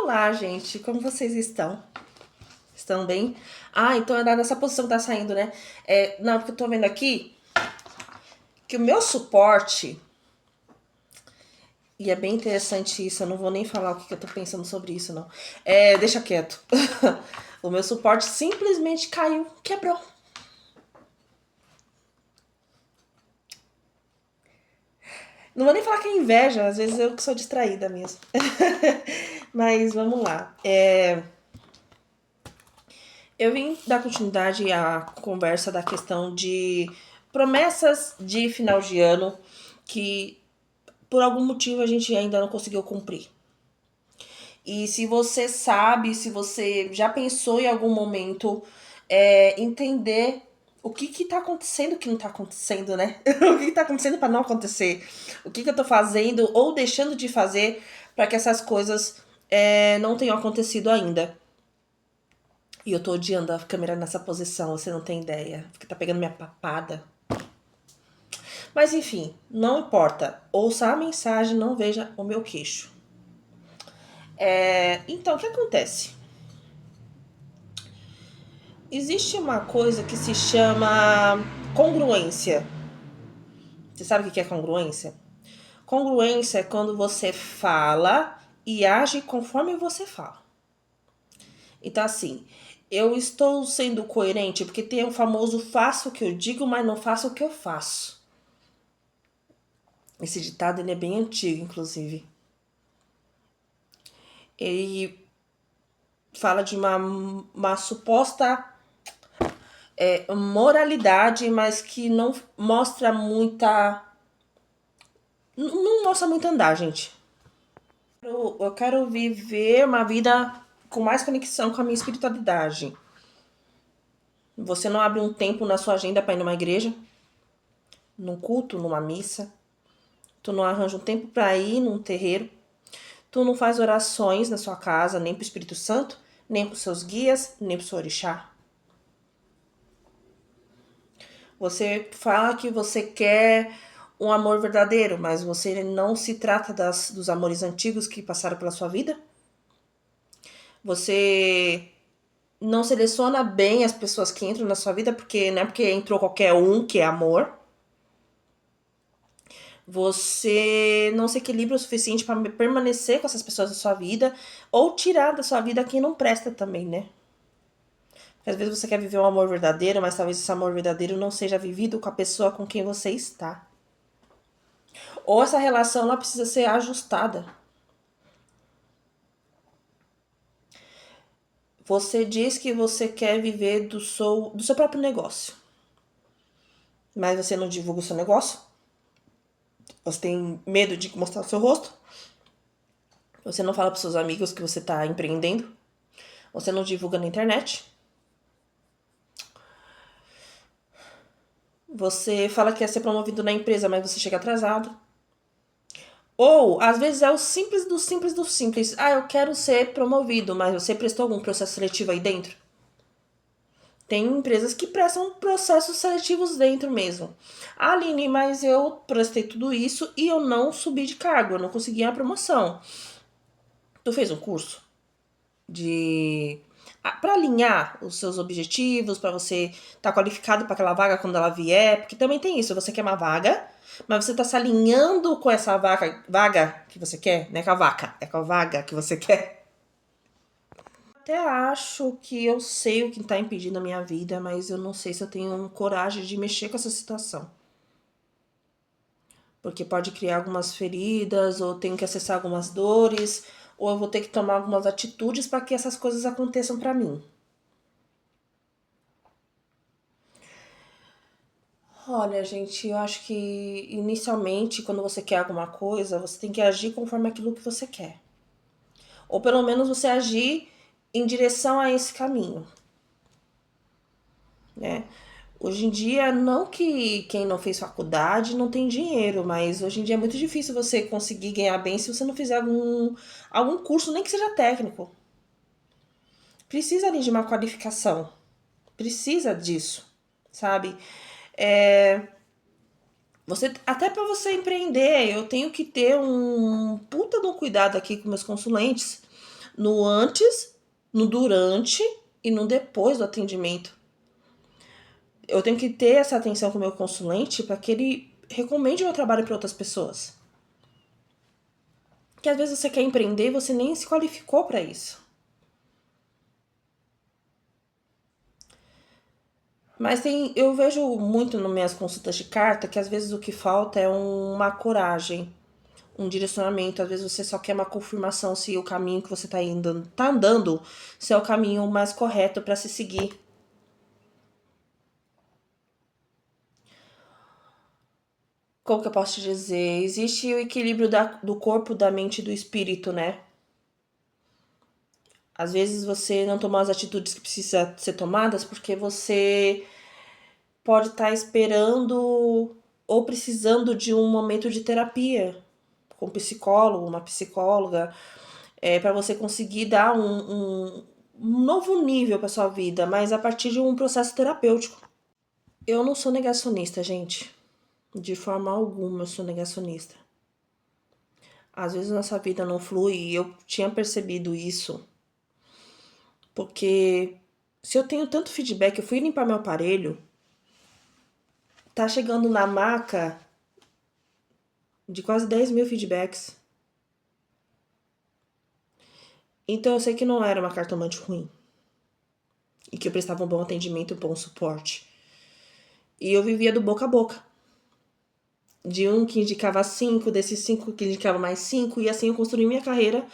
Olá, gente, como vocês estão? Estão bem? Ah, então é nessa posição que tá saindo, né? Não, porque eu tô vendo aqui que o meu suporte, e é bem interessante isso, eu não vou nem falar o que eu tô pensando sobre isso, não. Deixa quieto. O meu suporte simplesmente caiu, quebrou. Não vou nem falar que é inveja, às vezes eu que sou distraída mesmo. Mas vamos lá. Eu vim dar continuidade à conversa da questão de promessas de final de ano que por algum motivo a gente ainda não conseguiu cumprir. E se você sabe, se você já pensou em algum momento entender o que tá acontecendo que não tá acontecendo, né? O que tá acontecendo para não acontecer? O que eu tô fazendo ou deixando de fazer para que essas coisas não tenham acontecido ainda? E eu tô odiando a câmera nessa posição, você não tem ideia. Porque tá pegando minha papada. Mas enfim, não importa. Ouça a mensagem, não veja o meu queixo. Então, o que acontece? Existe uma coisa que se chama congruência. Você sabe o que é congruência? Congruência é quando você fala e age conforme você fala. Então, assim, eu estou sendo coerente porque tem o famoso faço o que eu digo, mas não faço o que eu faço. Esse ditado ele é bem antigo, inclusive. Ele fala de uma suposta moralidade, mas que não mostra muita. Não mostra muito andar, gente. Eu quero viver uma vida com mais conexão com a minha espiritualidade. Você não abre um tempo na sua agenda para ir numa igreja, num culto, numa missa. Tu não arranja um tempo para ir num terreiro. Tu não faz orações na sua casa, nem pro Espírito Santo, nem pros seus guias, nem pro seu orixá. Você fala que você quer um amor verdadeiro, mas você não se trata dos amores antigos que passaram pela sua vida. Você não seleciona bem as pessoas que entram na sua vida, porque não é porque entrou qualquer um que é amor. Você não se equilibra o suficiente para permanecer com essas pessoas da sua vida ou tirar da sua vida quem não presta também, né? Porque às vezes você quer viver um amor verdadeiro, mas talvez esse amor verdadeiro não seja vivido com a pessoa com quem você está. Ou essa relação ela precisa ser ajustada. Você diz que você quer viver do seu próprio negócio, mas você não divulga o seu negócio. Você tem medo de mostrar o seu rosto. Você não fala para seus amigos que você está empreendendo. Você não divulga na internet. Você fala que quer ser promovido na empresa, mas você chega atrasado. Ou, às vezes, é o simples do simples do simples. Ah, eu quero ser promovido, mas você prestou algum processo seletivo aí dentro? Tem empresas que prestam processos seletivos dentro mesmo. Ah, Aline, mas eu prestei tudo isso e eu não subi de cargo, eu não consegui a promoção. Tu fez um curso de para alinhar os seus objetivos, para você estar qualificado para aquela vaga quando ela vier, porque também tem isso, você quer uma vaga, mas você está se alinhando com essa vaga que você quer, não é com a vaca, é com a vaga que você quer. Até acho que eu sei o que está impedindo a minha vida, mas eu não sei se eu tenho coragem de mexer com essa situação. Porque pode criar algumas feridas, ou tenho que acessar algumas dores, ou eu vou ter que tomar algumas atitudes para que essas coisas aconteçam para mim. Olha, gente, eu acho que inicialmente, quando você quer alguma coisa, você tem que agir conforme aquilo que você quer. Ou pelo menos você agir em direção a esse caminho, né? Hoje em dia, não que quem não fez faculdade não tem dinheiro, mas hoje em dia é muito difícil você conseguir ganhar bem se você não fizer algum curso, nem que seja técnico. Precisa ali de uma qualificação. Precisa disso, sabe? Você, até para você empreender, eu tenho que ter um puta de um cuidado aqui com meus consulentes, no antes, no durante e no depois do atendimento. Eu tenho que ter essa atenção com o meu consulente para que ele recomende o meu trabalho para outras pessoas. Porque às vezes você quer empreender e você nem se qualificou para isso. Mas eu vejo muito nas minhas consultas de carta que às vezes o que falta é uma coragem, um direcionamento. Às vezes você só quer uma confirmação se o caminho que você tá andando, se é o caminho mais correto para se seguir. Como que eu posso te dizer? Existe o equilíbrio do corpo, da mente e do espírito, né? Às vezes você não tomar as atitudes que precisam ser tomadas porque você pode estar esperando ou precisando de um momento de terapia com um psicólogo, uma psicóloga, para você conseguir dar um novo nível para sua vida, mas a partir de um processo terapêutico. Eu não sou negacionista, gente. De forma alguma eu sou negacionista. Às vezes nossa vida não flui e eu tinha percebido isso. Porque se eu tenho tanto feedback, eu fui limpar meu aparelho, tá chegando na maca de quase 10 mil feedbacks. Então eu sei que não era uma cartomante ruim. E que eu prestava um bom atendimento e um bom suporte. E eu vivia do boca a boca. De um que indicava 5, desses 5 que indicava mais 5, e assim eu construí minha carreira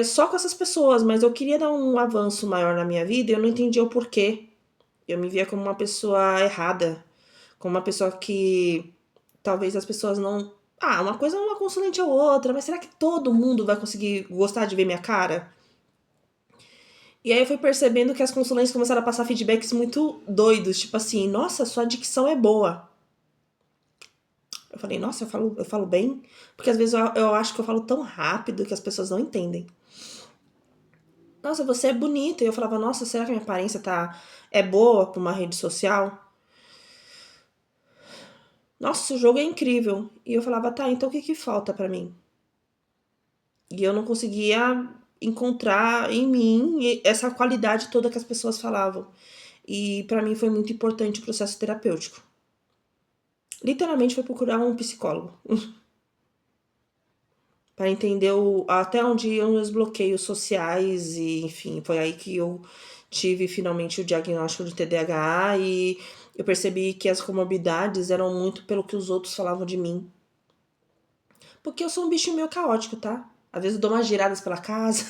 só com essas pessoas, mas eu queria dar um avanço maior na minha vida e eu não entendia o porquê. Eu me via como uma pessoa errada, como uma pessoa que talvez as pessoas não... Ah, uma coisa é uma consulente ou outra, mas será que todo mundo vai conseguir gostar de ver minha cara? E aí eu fui percebendo que as consulentes começaram a passar feedbacks muito doidos, tipo assim, nossa, sua dicção é boa. Eu falei, nossa, eu falo bem? Porque às vezes eu acho que eu falo tão rápido que as pessoas não entendem. Nossa, você é bonita. E eu falava, nossa, será que minha aparência é boa pra uma rede social? Nossa, o jogo é incrível. E eu falava, tá, então o que falta pra mim? E eu não conseguia encontrar em mim essa qualidade toda que as pessoas falavam. E pra mim foi muito importante o processo terapêutico. Literalmente foi procurar um psicólogo. Para entender até onde iam os bloqueios sociais e, enfim, foi aí que eu tive finalmente o diagnóstico de TDAH e eu percebi que as comorbidades eram muito pelo que os outros falavam de mim. Porque eu sou um bicho meio caótico, tá? Às vezes eu dou umas giradas pela casa.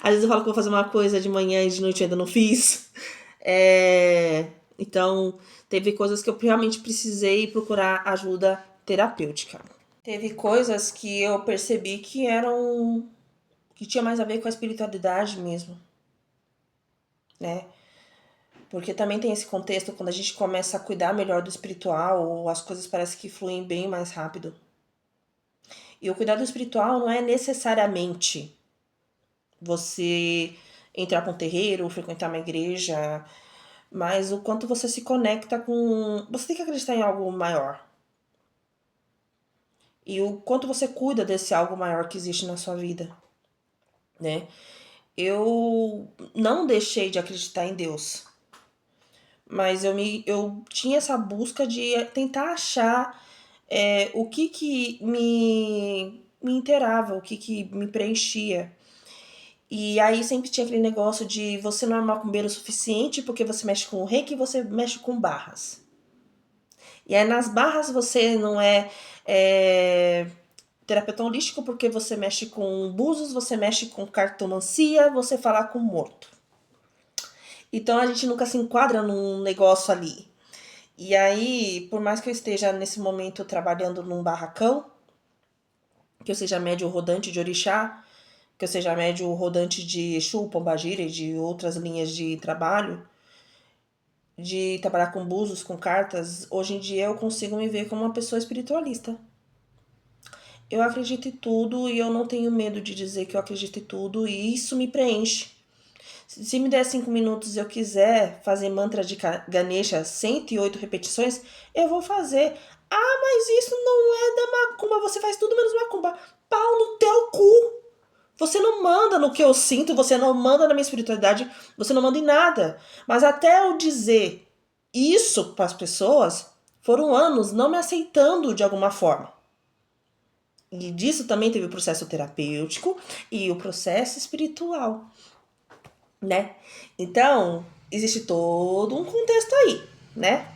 Às vezes eu falo que vou fazer uma coisa de manhã e de noite eu ainda não fiz. Então, teve coisas que eu realmente precisei procurar ajuda terapêutica. Teve coisas que eu percebi que tinha mais a ver com a espiritualidade mesmo, né? Porque também tem esse contexto, quando a gente começa a cuidar melhor do espiritual, as coisas parecem que fluem bem mais rápido. E o cuidado espiritual não é necessariamente você entrar para um terreiro, frequentar uma igreja, mas o quanto você se conecta com... Você tem que acreditar em algo maior. E o quanto você cuida desse algo maior que existe na sua vida, né? Eu não deixei de acreditar em Deus, mas eu tinha essa busca de tentar achar o que me inteirava, o que me preenchia. E aí sempre tinha aquele negócio de você não é macumbeiro o suficiente porque você mexe com o reiki e você mexe com barras. E aí nas barras você não é terapeuta holístico porque você mexe com búzios, você mexe com cartomancia, você fala com morto. Então a gente nunca se enquadra num negócio ali. E aí, por mais que eu esteja nesse momento trabalhando num barracão, que eu seja médio rodante de orixá, que eu seja médio rodante de Exu, Pombagira e de outras linhas de trabalho, de trabalhar com búzios, com cartas, hoje em dia eu consigo me ver como uma pessoa espiritualista. Eu acredito em tudo e eu não tenho medo de dizer que eu acredito em tudo e isso me preenche. Se me der 5 minutos e eu quiser fazer mantra de Ganesha 108 repetições, eu vou fazer. Ah, mas isso não é da macumba, você faz tudo menos macumba. Pau no teu cu! Você não manda no que eu sinto, você não manda na minha espiritualidade, você não manda em nada. Mas até eu dizer isso para as pessoas, foram anos não me aceitando de alguma forma. E disso também teve o processo terapêutico e o processo espiritual, né? Então, existe todo um contexto aí, né?